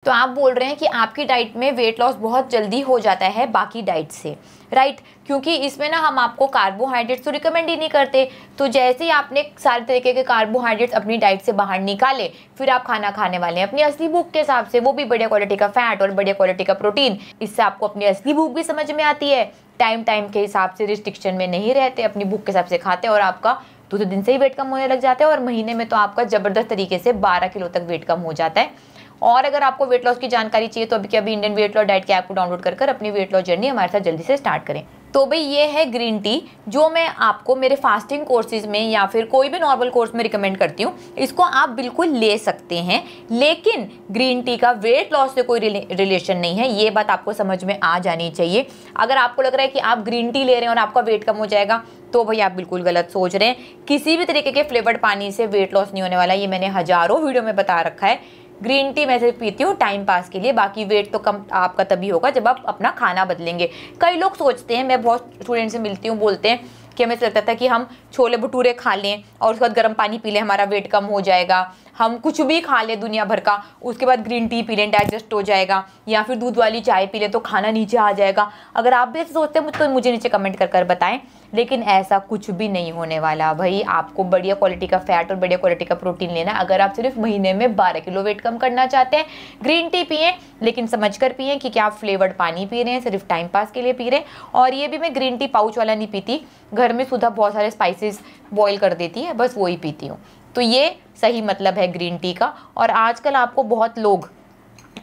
तो आप बोल रहे हैं कि आपकी डाइट में वेट लॉस बहुत जल्दी हो जाता है बाकी डाइट से, राइट? क्योंकि इसमें ना हम आपको कार्बोहाइड्रेट्स तो रिकमेंड ही नहीं करते। तो जैसे ही आपने सारे तरीके के कार्बोहाइड्रेट्स अपनी डाइट से बाहर निकाले, फिर आप खाना खाने वाले हैं अपनी असली भूख के हिसाब से, वो भी बढ़िया क्वालिटी का फैट और बढ़िया क्वालिटी का प्रोटीन। इससे आपको अपनी असली भूख भी समझ में आती है, टाइम के हिसाब से रिस्ट्रिक्शन में नहीं रहते, अपनी भूख के हिसाब से खाते हैं और आपका दूसरे दिन से ही वेट कम होने लग जाता है और महीने में तो आपका ज़बरदस्त तरीके से 12 किलो तक वेट कम हो जाता है। और अगर आपको वेट लॉस की जानकारी चाहिए तो अभी इंडियन वेट लॉस डाइट के ऐप को डाउनलोड कर अपनी वेट लॉस जर्नी हमारे साथ जल्दी से स्टार्ट करें। तो भाई ये है ग्रीन टी, जो मैं आपको मेरे फास्टिंग कोर्सेज में या फिर कोई भी नॉर्मल कोर्स में रिकमेंड करती हूँ। इसको आप बिल्कुल ले सकते हैं, लेकिन ग्रीन टी का वेट लॉस से कोई रिलेशन नहीं है, ये बात आपको समझ में आ जानी चाहिए। अगर आपको लग रहा है कि आप ग्रीन टी ले रहे हैं और आपका वेट कम हो जाएगा, तो भाई आप बिल्कुल गलत सोच रहे हैं। किसी भी तरीके के फ्लेवर्ड पानी से वेट लॉस नहीं होने वाला, ये मैंने हजारों वीडियो में बता रखा है। ग्रीन टी मैं सिर्फ पीती हूँ टाइम पास के लिए, बाकी वेट तो कम आपका तभी होगा जब आप अपना खाना बदलेंगे। कई लोग सोचते हैं, मैं बहुत स्टूडेंट से मिलती हूँ, बोलते हैं कि हमें लगता था कि हम छोले भटूरे खा लें और उसके बाद गर्म पानी पी लें हमारा वेट कम हो जाएगा, हम कुछ भी खा लें दुनिया भर का, उसके बाद ग्रीन टी पी लें डाइजेस्ट हो जाएगा, या फिर दूध वाली चाय पी लें तो खाना नीचे आ जाएगा। अगर आप भी ऐसे सोचते हैं तो मुझे नीचे कमेंट कर बताएं, लेकिन ऐसा कुछ भी नहीं होने वाला भाई। आपको बढ़िया क्वालिटी का फैट और बढ़िया क्वालिटी का प्रोटीन लेना। अगर आप सिर्फ महीने में 12 किलो वेट कम करना चाहते हैं, ग्रीन टी पिए, लेकिन समझ कर पिए कि क्या आप फ्लेवर्ड पानी पी रहे हैं, सिर्फ टाइम पास के लिए पी रहे हैं। और ये भी मैं ग्रीन टी पाउच वाला नहीं पीती, घर में सुधा बहुत सारे स्पाइसेस बॉईल कर देती है, बस वही पीती हूँ। तो ये सही मतलब है ग्रीन टी का। और आजकल आपको बहुत लोग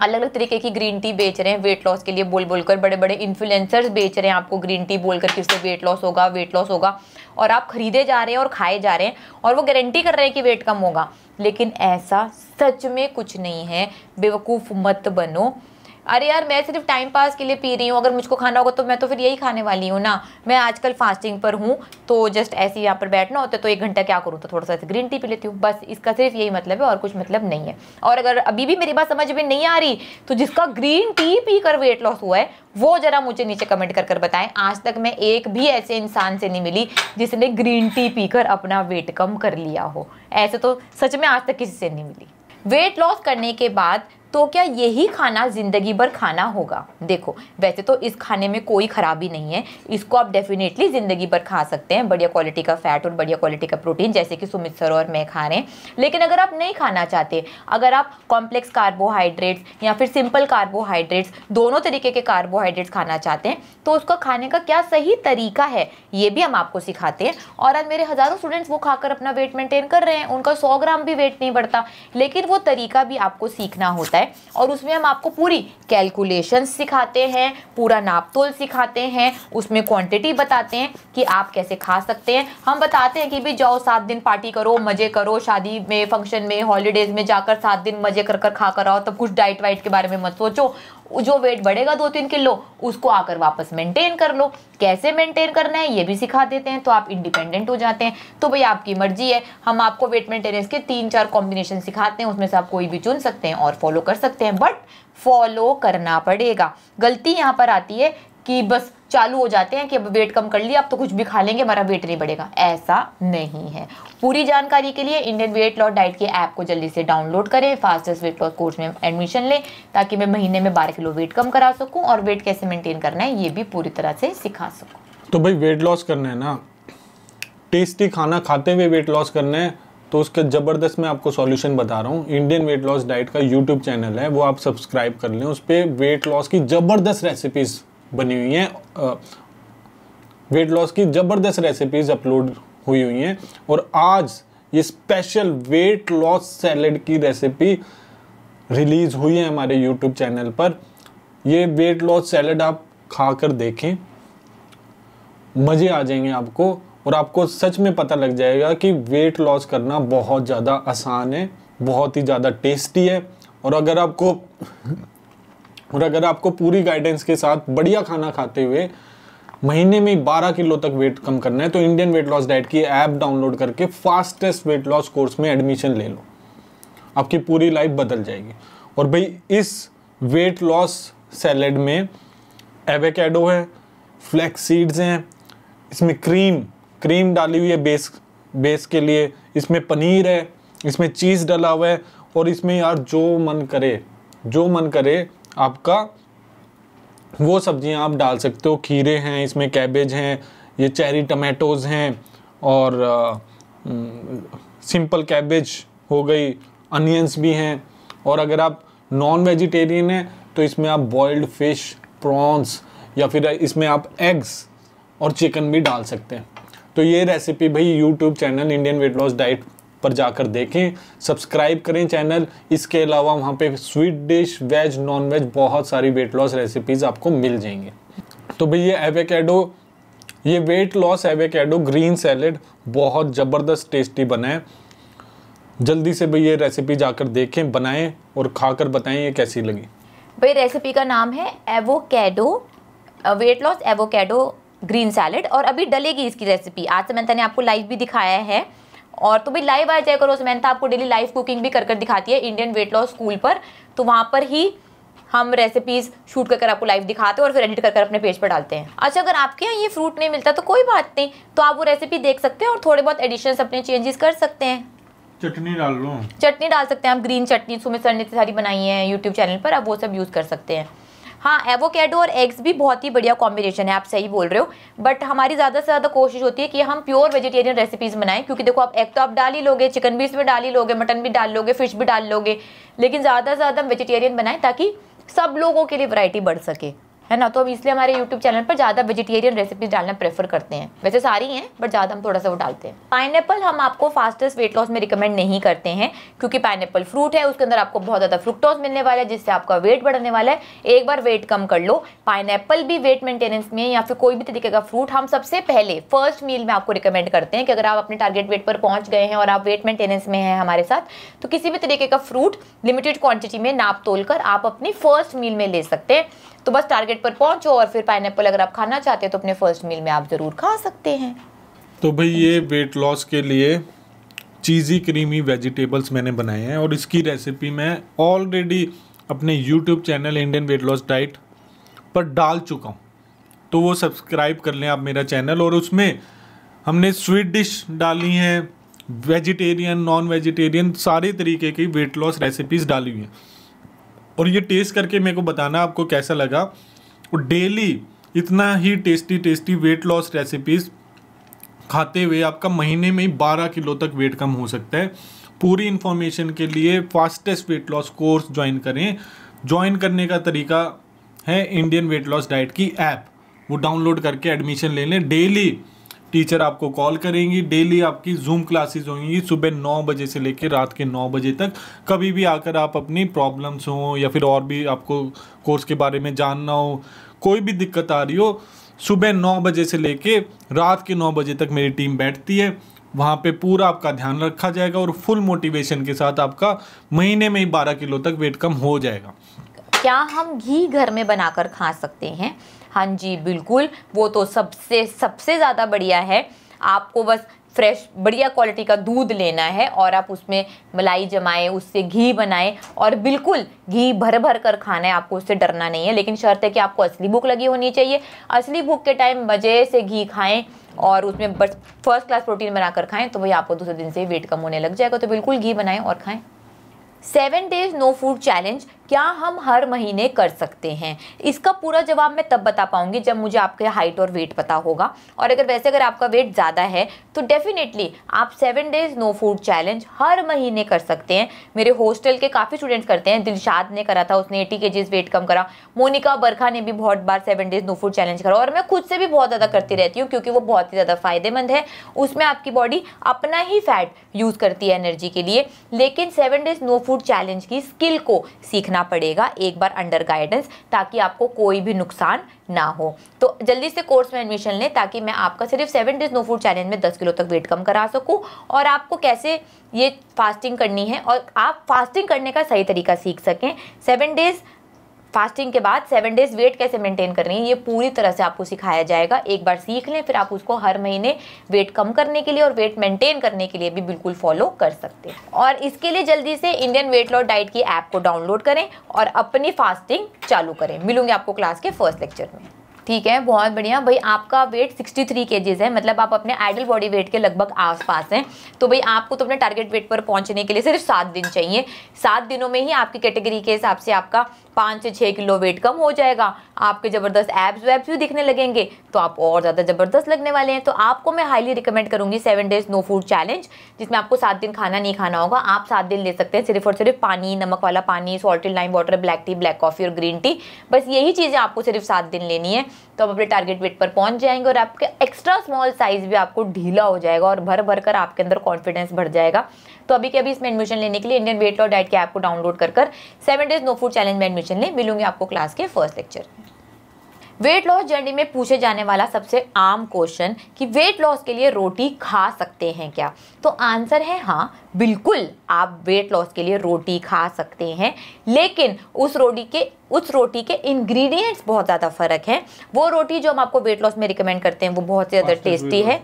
अलग अलग तरीके की ग्रीन टी बेच रहे हैं वेट लॉस के लिए, बोल कर बड़े बड़े इन्फ्लुएंसर्स बेच रहे हैं आपको ग्रीन टी बोलकर कि उससे वेट लॉस होगा, वेट लॉस होगा। और आप खरीदे जा रहे हैं और खाए जा रहे हैं और वो गारंटी कर रहे हैं कि वेट कम होगा, लेकिन ऐसा सच में कुछ नहीं है। बेवकूफ़ मत बनो। अरे यार, मैं सिर्फ टाइम पास के लिए पी रही हूँ, अगर मुझको खाना होगा तो मैं तो फिर यही खाने वाली हूँ ना। मैं आजकल फास्टिंग पर हूँ, तो जस्ट ऐसे यहाँ पर बैठना होता है तो 1 घंटा क्या करूँ, तो थोड़ा सा ऐसे ग्रीन टी पी लेती हूँ, बस। इसका सिर्फ यही मतलब है और कुछ मतलब नहीं है। और अगर अभी भी मेरी बात समझ में नहीं आ रही, तो जिसका ग्रीन टी पी कर वेट लॉस हुआ है वो जरा मुझे नीचे कमेंट कर बताएं। आज तक मैं एक भी ऐसे इंसान से नहीं मिली जिसने ग्रीन टी पीकर अपना वेट कम कर लिया हो। ऐसे तो सच में आज तक किसी से नहीं मिली। वेट लॉस करने के बाद तो क्या यही खाना ज़िंदगी भर खाना होगा? देखो, वैसे तो इस खाने में कोई ख़राबी नहीं है, इसको आप डेफिनेटली ज़िंदगी भर खा सकते हैं, बढ़िया क्वालिटी का फैट और बढ़िया क्वालिटी का प्रोटीन, जैसे कि सुमित सर और मैं खा रहे हैं। लेकिन अगर आप नहीं खाना चाहते, अगर आप कॉम्प्लेक्स कार्बोहाइड्रेट्स या फिर सिंपल कार्बोहाइड्रेट्स, दोनों तरीके के कार्बोहाइड्रेट्स खाना चाहते हैं, तो उसका खाने का क्या सही तरीका है, ये भी हम आपको सिखाते हैं। और आज मेरे हज़ारों स्टूडेंट्स वो खाकर अपना वेट मेंटेन कर रहे हैं, उनका 100 ग्राम भी वेट नहीं बढ़ता, लेकिन वो तरीका भी आपको सीखना होता है। और उसमें हम आपको पूरी कैलकुलेशन सिखाते हैं, पूरा नाप तोल सिखाते हैं, उसमें क्वांटिटी बताते हैं कि आप कैसे खा सकते हैं। हम बताते हैं कि भी जाओ 7 दिन पार्टी करो, मजे करो, शादी में, फंक्शन में, हॉलीडेज में जाकर 7 दिन मजे कर खा कर आओ, तब कुछ डाइट वाइट के बारे में मत सोचो। जो वेट बढ़ेगा 2-3 किलो, उसको आकर वापस मेंटेन कर लो। कैसे मेंटेन करना है ये भी सिखा देते हैं, तो आप इंडिपेंडेंट हो जाते हैं। तो भाई आपकी मर्जी है, हम आपको वेट मेंटेनेंस के 3-4 कॉम्बिनेशन सिखाते हैं, उसमें से आप कोई भी चुन सकते हैं और फॉलो कर सकते हैं, बट फॉलो करना पड़ेगा। गलती यहाँ पर आती है कि बस चालू हो जाते हैं कि अब वेट कम कर लिया, अब तो कुछ भी खा लेंगे, हमारा वेट नहीं बढ़ेगा। ऐसा नहीं है। पूरी जानकारी के लिए इंडियन वेट लॉस डाइट के ऐप को जल्दी से डाउनलोड करें, फास्टेस्ट वेट लॉस कोर्स में एडमिशन लें, ताकि मैं महीने में 12 किलो वेट कम करा सकूं और वेट कैसे मेंटेन करना है ये भी पूरी तरह से सिखा सकूं। तो भाई वेट लॉस करना है ना, टेस्टी खाना खाते हुए वेट लॉस करना है, तो उसका ज़बरदस्त मैं आपको सॉल्यूशन बता रहा हूँ। इंडियन वेट लॉस डाइट का यूट्यूब चैनल है, वो आप सब्सक्राइब कर लें। उस पर वेट लॉस की ज़बरदस्त रेसिपीज़ बनी हुई हैं, वेट लॉस की ज़बरदस्त रेसिपीज़ अपलोड हुई हैं। और आज ये स्पेशल वेट लॉस सैलेड की रेसिपी रिलीज़ हुई है हमारे यूट्यूब चैनल पर। ये वेट लॉस सैलेड आप खा कर देखें, मज़े आ जाएंगे आपको, और आपको सच में पता लग जाएगा कि वेट लॉस करना बहुत ज़्यादा आसान है, बहुत ही ज़्यादा टेस्टी है। और अगर आपको पूरी गाइडेंस के साथ बढ़िया खाना खाते हुए महीने में 12 किलो तक वेट कम करना है, तो इंडियन वेट लॉस डाइट की ऐप डाउनलोड करके फास्टेस्ट वेट लॉस कोर्स में एडमिशन ले लो, आपकी पूरी लाइफ बदल जाएगी। और भाई इस वेट लॉस सैलेड में एवोकाडो है, फ्लैक्स सीड्स हैं, इसमें क्रीम डाली हुई है बेस के लिए, इसमें पनीर है, इसमें चीज़ डला हुआ है, और इसमें यार जो मन करे जो मन करे आपका वो सब्जियां आप डाल सकते हो। खीरे हैं, इसमें कैबेज हैं, ये चेरी टमाटोज हैं, और सिंपल कैबेज हो गई, अनियंस भी हैं। और अगर आप नॉन वेजिटेरियन हैं तो इसमें आप बॉइल्ड फिश, प्रॉन्स, या फिर इसमें आप एग्स और चिकन भी डाल सकते हैं। तो ये रेसिपी भाई YouTube channel Indian weight loss diet पर जाकर देखें, सब्सक्राइब करें चैनल। इसके अलावा वहाँ पे sweet dish, veg, non veg बहुत सारी वेट लॉस रेसिपीज़ आपको मिल जाएंगे। तो भाई ये एवोकेडो, ये weight loss avocado green salad बहुत ज़बरदस्त टेस्टी बना है। जल्दी से भाई ये रेसिपी जाकर देखें, बनाएं और खाकर बताएं ये कैसी लगी। भाई रेसिपी का नाम है avocado, weight loss avocado green salad, और अभी डलेगी इसकी रेसिपी। आज समंता ने आपको लाइव भी दिखाया है, और तो भी लाइव आ जाया करो। समंता आपको डेली लाइव कुकिंग भी कर दिखाती है इंडियन वेट लॉस स्कूल पर, तो वहाँ पर ही हम रेसिपीज शूट कर आपको लाइव दिखाते हैं और फिर एडिट कर अपने पेज पर डालते हैं। अच्छा, अगर आपके यहाँ ये फ्रूट नहीं मिलता तो कोई बात नहीं, तो आप वो रेसिपी देख सकते हैं और थोड़े बहुत एडिशंस अपने चेंजेस कर सकते हैं। चटनी डाल लो, चटनी डाल सकते हैं आप, ग्रीन चटनी सुमित सर ने सारी बनाई है यूट्यूब चैनल पर, आप वो सब यूज़ कर सकते हैं। हाँ, एवोकेडो और एग्स भी बहुत ही बढ़िया कॉम्बिनेशन है, आप सही बोल रहे हो। बट हमारी ज़्यादा से ज़्यादा कोशिश होती है कि हम प्योर वेजिटेरियन रेसिपीज़ बनाएं, क्योंकि देखो आप एग तो आप डाल ही लोगे, चिकन भी इसमें डाल ही लोगे, मटन भी डाल लोगे, फिश भी डाल लोगे, लेकिन ज़्यादा से ज़्यादा हम वेजिटेरियन बनाएं ताकि सब लोगों के लिए वैरायटी बढ़ सके, है ना। तो हम इसलिए हमारे यूट्यूब चैनल पर ज़्यादा वेजिटेरियन रेसिपीज डालना प्रेफर करते हैं। वैसे सारी हैं बट ज़्यादा हम थोड़ा सा वो डालते हैं। पाइनएप्पल हम आपको फास्टेस्ट वेट लॉस में रिकमेंड नहीं करते हैं, क्योंकि पाइनएप्पल फ्रूट है, उसके अंदर आपको बहुत ज़्यादा फ्रुक्टोज मिलने वाला है, जिससे आपका वेट बढ़ने वाला है। एक बार वेट कम कर लो। पाइनएप्पल भी वेट मेंटेनेंस में या फिर कोई भी तरीके का फ्रूट हम सबसे पहले फर्स्ट मील में आपको रिकमेंड करते हैं कि अगर आप अपने टारगेट वेट पर पहुंच गए हैं और आप वेट मेंटेनेंस में हैं हमारे साथ, तो किसी भी तरीके का फ्रूट लिमिटेड क्वांटिटी में नाप तोल कर आप अपनी फर्स्ट मील में ले सकते हैं। तो बस टारगेट पर पहुंचो और फिर पाइनएप्पल अगर आप खाना चाहते हैं तो अपने फर्स्ट मील में आप जरूर खा सकते हैं। तो भाई ये वेट लॉस के लिए चीज़ी क्रीमी वेजिटेबल्स मैंने बनाए हैं, और इसकी रेसिपी मैं ऑलरेडी अपने YouTube channel Indian weight loss diet पर डाल चुका हूँ। तो वो सब्सक्राइब कर लें आप मेरा चैनल, और उसमें हमने स्वीट डिश डाली हैं, वेजिटेरियन, नॉन वेजिटेरियन, सारे तरीके की वेट लॉस रेसिपीज़ डाली हुई हैं। और ये टेस्ट करके मेरे को बताना आपको कैसा लगा। और डेली इतना ही टेस्टी वेट लॉस रेसिपीज़ खाते हुए आपका महीने में ही 12 किलो तक वेट कम हो सकता है। पूरी इन्फॉर्मेशन के लिए fastest weight loss course join करें। ज्वाइन करने का तरीका है इंडियन वेट लॉस डाइट की ऐप, वो डाउनलोड करके एडमिशन ले लें। डेली टीचर आपको कॉल करेंगी, डेली आपकी जूम क्लासेस होंगी सुबह 9 बजे से लेकर रात के 9 बजे तक। कभी भी आकर आप अपनी प्रॉब्लम्स हो या फिर और भी आपको कोर्स के बारे में जानना हो, कोई भी दिक्कत आ रही हो, सुबह 9 बजे से लेके रात के 9 बजे तक मेरी टीम बैठती है। वहाँ पे पूरा आपका ध्यान रखा जाएगा और फुल मोटिवेशन के साथ आपका महीने में ही 12 किलो तक वेट कम हो जाएगा। क्या हम घी घर में बनाकर खा सकते हैं? हाँ जी बिल्कुल, वो तो सबसे ज़्यादा बढ़िया है। आपको बस फ्रेश बढ़िया क्वालिटी का दूध लेना है और आप उसमें मलाई जमाएं, उससे घी बनाएं और बिल्कुल घी भर भर कर खाना है। आपको उससे डरना नहीं है, लेकिन शर्त है कि आपको असली भूख लगी होनी चाहिए। असली भूख के टाइम मज़े से घी खाएं और उसमें बस फर्स्ट क्लास प्रोटीन बनाकर खाएं, तो वही आपको दूसरे दिन से वेट कम होने लग जाएगा। तो बिल्कुल घी बनाएं और खाएं। 7 डेज नो फूड चैलेंज क्या हम हर महीने कर सकते हैं? इसका पूरा जवाब मैं तब बता पाऊंगी जब मुझे आपके हाइट और वेट पता होगा। और अगर आपका वेट ज़्यादा है तो डेफिनेटली आप 7 डेज नो फूड चैलेंज हर महीने कर सकते हैं। मेरे हॉस्टल के काफ़ी स्टूडेंट्स करते हैं। दिलशाद ने करा था, उसने 80 kg वेट कम करा। मोनिका बरखा ने भी बहुत बार 7 डेज नो फूड चैलेंज करा, और मैं खुद से भी बहुत ज़्यादा करती रहती हूँ क्योंकि वो बहुत ही ज़्यादा फायदेमंद है। उसमें आपकी बॉडी अपना ही फैट यूज़ करती है एनर्जी के लिए। लेकिन 7 डेज नो फूड चैलेंज की स्किल को सीखना पड़ेगा एक बार अंडर गाइडेंस, ताकि आपको कोई भी नुकसान ना हो। तो जल्दी से कोर्स में एडमिशन लें ताकि मैं आपका सिर्फ 7 डेज नो फूड चैलेंज में 10 किलो तक वेट कम करा सकूं, और आपको कैसे ये फास्टिंग करनी है और आप फास्टिंग करने का सही तरीका सीख सकें। 7 डेज फास्टिंग के बाद 7 डेज वेट कैसे मेंटेन करनी है, ये पूरी तरह से आपको सिखाया जाएगा। एक बार सीख लें, फिर आप उसको हर महीने वेट कम करने के लिए और वेट मेंटेन करने के लिए भी बिल्कुल फॉलो कर सकते हैं। और इसके लिए जल्दी से इंडियन वेट लॉस डाइट की ऐप को डाउनलोड करें और अपनी फास्टिंग चालू करें। मिलूंगी आपको क्लास के फर्स्ट लेक्चर में। ठीक है, बहुत बढ़िया भाई। आपका वेट 63 केजीज है, मतलब आप अपने आइडल बॉडी वेट के लगभग आसपास हैं। तो भाई आपको तो अपने टारगेट वेट पर पहुंचने के लिए सिर्फ 7 दिन चाहिए। 7 दिनों में ही आपकी कैटेगरी के हिसाब से आपका 5 से 6 किलो वेट कम हो जाएगा। आपके ज़बरदस्त एब्स वैब्स भी दिखने लगेंगे, तो आप और ज़्यादा ज़बरदस्त लगने वाले हैं। तो आपको मैं हाईली रिकमेंड करूँगी 7 डेज नो फूड चैलेंज, जिसमें आपको 7 दिन खाना नहीं खाना होगा। आप 7 दिन ले सकते हैं सिर्फ और सिर्फ पानी, नमक वाला पानी, salted lime water, black T, black coffee और ग्रीन टी। बस यही चीज़ें आपको सिर्फ 7 दिन लेनी है, तो आप अपने टारगेट वेट पर पहुंच जाएंगे और आपके एक्स्ट्रा स्मॉल साइज भी आपको ढीला हो जाएगा और भर भर कर आपके अंदर कॉन्फिडेंस बढ़ जाएगा। तो अभी के अभी इसमें एडमिशन लेने के लिए इंडियन वेट लॉस डाइट के ऐप को डाउनलोड कर 7 डेज नो फूड चैलेंज में एडमिशन लें। मिलूंगी आपको क्लास के फर्स्ट लेक्चर में। वेट लॉस जर्नी में पूछे जाने वाला सबसे आम क्वेश्चन कि वेट लॉस के लिए रोटी खा सकते हैं क्या? तो आंसर है हाँ, बिल्कुल आप वेट लॉस के लिए रोटी खा सकते हैं, लेकिन उस रोटी के इंग्रेडिएंट्स बहुत ज़्यादा फ़र्क है। वो रोटी जो हम आपको वेट लॉस में रिकमेंड करते हैं वो बहुत ही ज़्यादा टेस्टी है।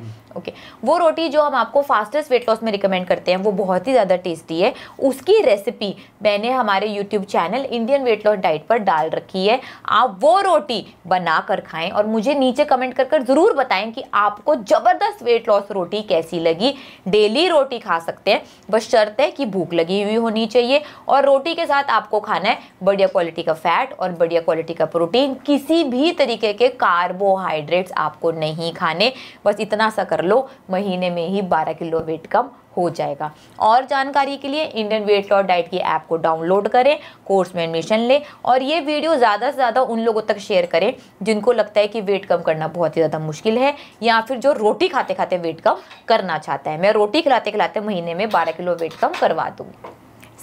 वो रोटी जो हम आपको फास्टेस्ट वेट लॉस में रिकमेंड करते हैं वो बहुत ही ज़्यादा टेस्टी है। उसकी रेसिपी मैंने हमारे YouTube channel Indian weight loss diet पर डाल रखी है। आप वो रोटी बना कर खाएं और मुझे नीचे कमेंट कर ज़रूर बताएं कि आपको ज़बरदस्त वेट लॉस रोटी कैसी लगी। डेली रोटी खा सकते हैं, बस शर्त है कि भूख लगी हुई होनी चाहिए और रोटी के साथ आपको खाना है बढ़िया क्वालिटी का फैट और बढ़िया क्वालिटी का प्रोटीन। किसी भी तरीके के कार्बोहाइड्रेट्स आपको नहीं खाने। बस इतना सा कर लो, महीने में ही 12 किलो वेट कम हो जाएगा। और जानकारी के लिए इंडियन वेट लॉस डाइट की ऐप को डाउनलोड करें, कोर्स में एडमिशन लें और ये वीडियो ज़्यादा से ज़्यादा उन लोगों तक शेयर करें जिनको लगता है कि वेट कम करना बहुत ही ज़्यादा मुश्किल है, या फिर जो रोटी खाते खाते वेट कम करना चाहता है। मैं रोटी खिलाते खिलाते महीने में 12 किलो वेट कम करवा दूँगी।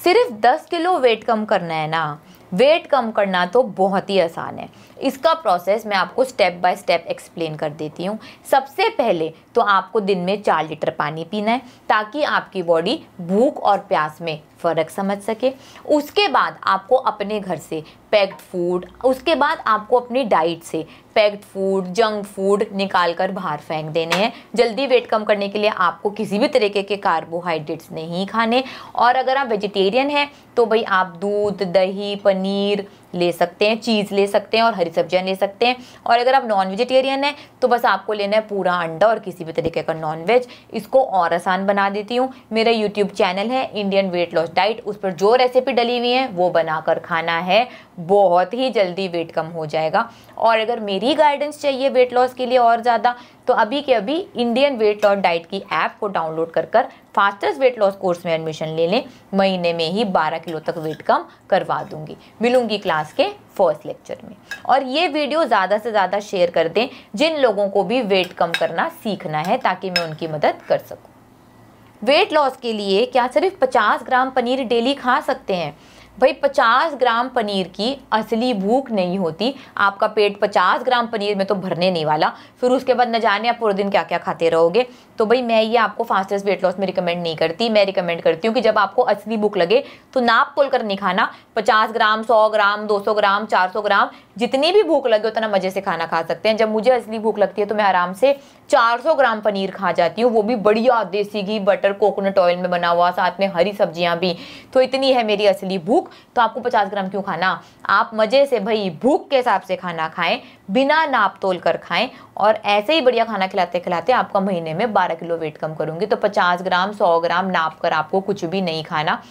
सिर्फ 10 किलो वेट कम करना है ना? वेट कम करना तो बहुत ही आसान है। इसका प्रोसेस मैं आपको स्टेप बाय स्टेप एक्सप्लेन कर देती हूँ। सबसे पहले तो आपको दिन में 4 लीटर पानी पीना है ताकि आपकी बॉडी भूख और प्यास में फ़र्क समझ सके। उसके बाद आपको अपने घर से पैक्ड फूड, उसके बाद आपको अपनी डाइट से पैक्ड फूड, जंक फूड निकाल कर बाहर फेंक देने हैं। जल्दी वेट कम करने के लिए आपको किसी भी तरीके के कार्बोहाइड्रेट्स नहीं खाने। और अगर आप वेजिटेरियन हैं तो भाई आप दूध, दही, पनीर ले सकते हैं, चीज़ ले सकते हैं और हरी सब्जियां ले सकते हैं। और अगर आप नॉन वेजिटेरियन हैं तो बस आपको लेना है पूरा अंडा और किसी भी तरीके का नॉन वेज। इसको और आसान बना देती हूँ, मेरा यूट्यूब चैनल है इंडियन वेट लॉस डाइट, उस पर जो रेसिपी डली हुई है वो बनाकर खाना है, बहुत ही जल्दी वेट कम हो जाएगा। और अगर मेरी गाइडेंस चाहिए वेट लॉस के लिए और ज़्यादा, तो अभी के अभी इंडियन वेट लॉस डाइट की ऐप को डाउनलोड कर फास्टेस्ट वेट लॉस कोर्स में एडमिशन ले लें। महीने में ही 12 किलो तक वेट कम करवा दूंगी। मिलूंगी क्लास के फर्स्ट लेक्चर में। और ये वीडियो ज़्यादा से ज़्यादा शेयर कर दें जिन लोगों को भी वेट कम करना सीखना है, ताकि मैं उनकी मदद कर सकूं। वेट लॉस के लिए क्या सिर्फ 50 ग्राम पनीर डेली खा सकते हैं? भाई 50 ग्राम पनीर की असली भूख नहीं होती। आपका पेट 50 ग्राम पनीर में तो भरने नहीं वाला, फिर उसके बाद न जाने आप पूरे दिन क्या क्या खाते रहोगे। तो भाई मैं ये आपको फास्टेस्ट वेट लॉस में रिकमेंड नहीं करती। मैं रिकमेंड करती हूँ कि जब आपको असली भूख लगे तो नाप तोल कर नहीं खाना। 50 ग्राम, 100 ग्राम, 200 ग्राम, 400 ग्राम, जितनी भी भूख लगे उतना मज़े से खाना खा सकते हैं। जब मुझे असली भूख लगती है तो मैं आराम से 400 ग्राम पनीर खा जाती हूँ, वो भी बढ़िया देसी घी, बटर, कोकोनट ऑयल में बना हुआ, साथ में हरी सब्जियाँ भी। तो इतनी है मेरी असली भूख। तो आपको 50 ग्राम क्यों खाना? आप मज़े से भाई भूख के हिसाब से खाना खाएं, बिना नाप तोल कर खाएं। और ऐसे ही बढ़िया खाना खिलाते खिलाते आपका महीने में 12 किलो वेट कम करूंगी। तो 50 ग्राम, 100 ग्राम नाप कर आपको कुछ भी नहीं खाना।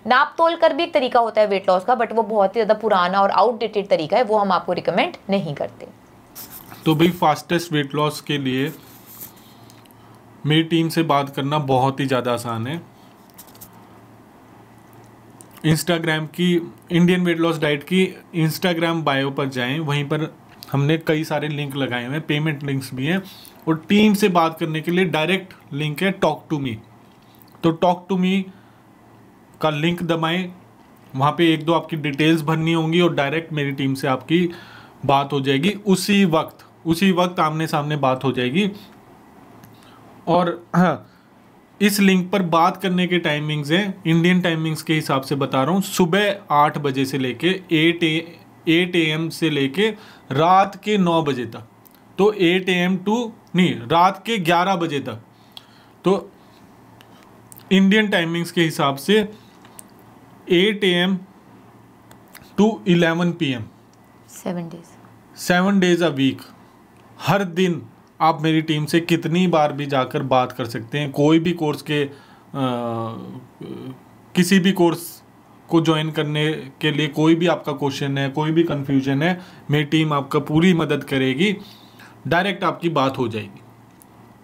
नाप तोल कर भी एक तरीका होता है वेट लॉस का, बट वो बहुत ही ज़्यादा पुराना और आउटडेटेड तरीका है, वो हम आपको रिकमेंड नहीं करते। तो भाई फास्टेस्ट वेट लॉस के लिए मेरी टीम से बात करना बहुत ही ज़्यादा आसान है। इंस्टाग्राम की इंडियन वेट लॉस डाइट की इंस्टाग्राम बायो पर जाएं, वहीं पर हमने कई सारे लिंक लगाए हुए हैं, पेमेंट लिंक्स भी हैं। और टीम से बात करने के लिए डायरेक्ट लिंक है टॉक टू मी। तो टॉक टू मी का लिंक दबाएं, वहाँ पे 1-2 आपकी डिटेल्स भरनी होंगी और डायरेक्ट मेरी टीम से आपकी बात हो जाएगी। उसी वक्त आमने सामने बात हो जाएगी। और हाँ, इस लिंक पर बात करने के टाइमिंग्स हैं, इंडियन टाइमिंग्स के हिसाब से बता रहा हूँ, सुबह 8 बजे से लेके 8 AM से लेके रात के 9 बजे तक। तो 8 AM रात के 11 बजे तक। तो इंडियन टाइमिंग्स के हिसाब से 8 AM to 11 PM 7 days 7 days a week हर दिन आप मेरी टीम से कितनी बार भी जाकर बात कर सकते हैं। कोई भी कोर्स के किसी भी कोर्स को ज्वाइन करने के लिए कोई भी आपका क्वेश्चन है, कोई भी कंफ्यूजन है, मेरी टीम आपका पूरी मदद करेगी, डायरेक्ट आपकी बात हो जाएगी।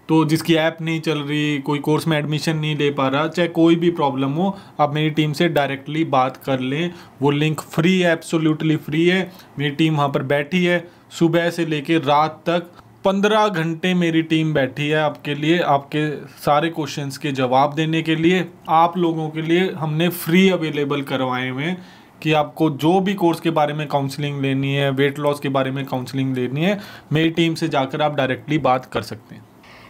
तो जिसकी ऐप नहीं चल रही, कोई कोर्स में एडमिशन नहीं ले पा रहा, चाहे कोई भी प्रॉब्लम हो, आप मेरी टीम से डायरेक्टली बात कर लें। वो लिंक फ्री है, एब्सोल्युटली फ्री है। मेरी टीम वहाँ पर बैठी है सुबह से लेकर रात तक। 15 घंटे मेरी टीम बैठी है आपके लिए, आपके सारे क्वेश्चंस के जवाब देने के लिए। आप लोगों के लिए हमने फ्री अवेलेबल करवाए हुए हैं कि आपको जो भी कोर्स के बारे में काउंसलिंग लेनी है, वेट लॉस के बारे में काउंसलिंग लेनी है, मेरी टीम से जाकर आप डायरेक्टली बात कर सकते हैं।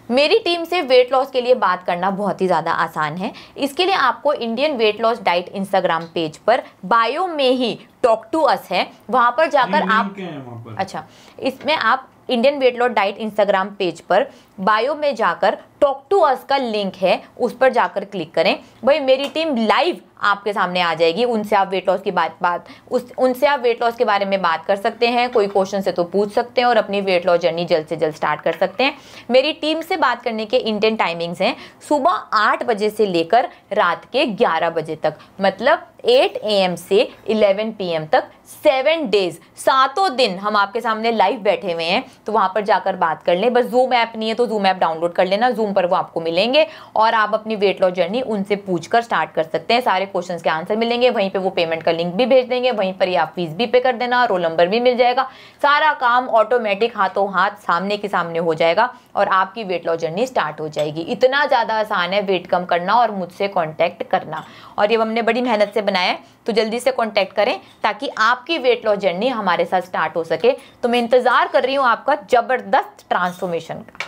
मेरी टीम से वेट लॉस के लिए बात करना बहुत ही ज़्यादा आसान है। इसके लिए आपको Indian weight loss diet Instagram page पर बायो में ही टॉक टू अस है, वहाँ पर जाकर आप अच्छा, इसमें आप Indian weight loss diet Instagram page पर बायो में जाकर टॉक टू अस का लिंक है, उस पर जाकर क्लिक करें। भाई मेरी टीम लाइव आपके सामने आ जाएगी, उनसे आप वेट लॉस की उनसे आप वेट लॉस के बारे में बात कर सकते हैं, कोई क्वेश्चन से तो पूछ सकते हैं और अपनी वेट लॉस जर्नी जल्द से जल्द स्टार्ट कर सकते हैं। मेरी टीम से बात करने के इंडियन टाइमिंग्स हैं सुबह 8 बजे से लेकर रात के 11 बजे तक, मतलब 8 AM से 11 PM तक 7 डेज, 7 दिन हम आपके सामने लाइव बैठे हुए हैं। तो वहाँ पर जाकर बात कर लें। बस जूम ऐप नहीं है तो जूम ऐप डाउनलोड कर लेना, जूम पर वो आपको मिलेंगे और आप अपनी वेट लॉस जर्नी उनसे पूछकर स्टार्ट कर सकते हैं। सारे क्वेश्चंस के आंसर मिलेंगे, वहीं पे वो पेमेंट का लिंक भी भेज देंगे, वहीं पर ही आप फीस भी पे कर देना, रोल नंबर भी मिल जाएगा। सारा काम ऑटोमेटिक हाथों हाथ सामने के सामने हो जाएगा और आपकी वेट लॉस जर्नी स्टार्ट हो जाएगी। इतना ज़्यादा आसान है वेट कम करना और मुझसे कॉन्टैक्ट करना, और ये हमने बड़ी मेहनत से बनाया है। तो जल्दी से कॉन्टैक्ट करें ताकि आपकी वेट लॉस जर्नी हमारे साथ स्टार्ट हो सके। तो मैं इंतज़ार कर रही हूँ आपका ज़बरदस्त ट्रांसफॉर्मेशन का।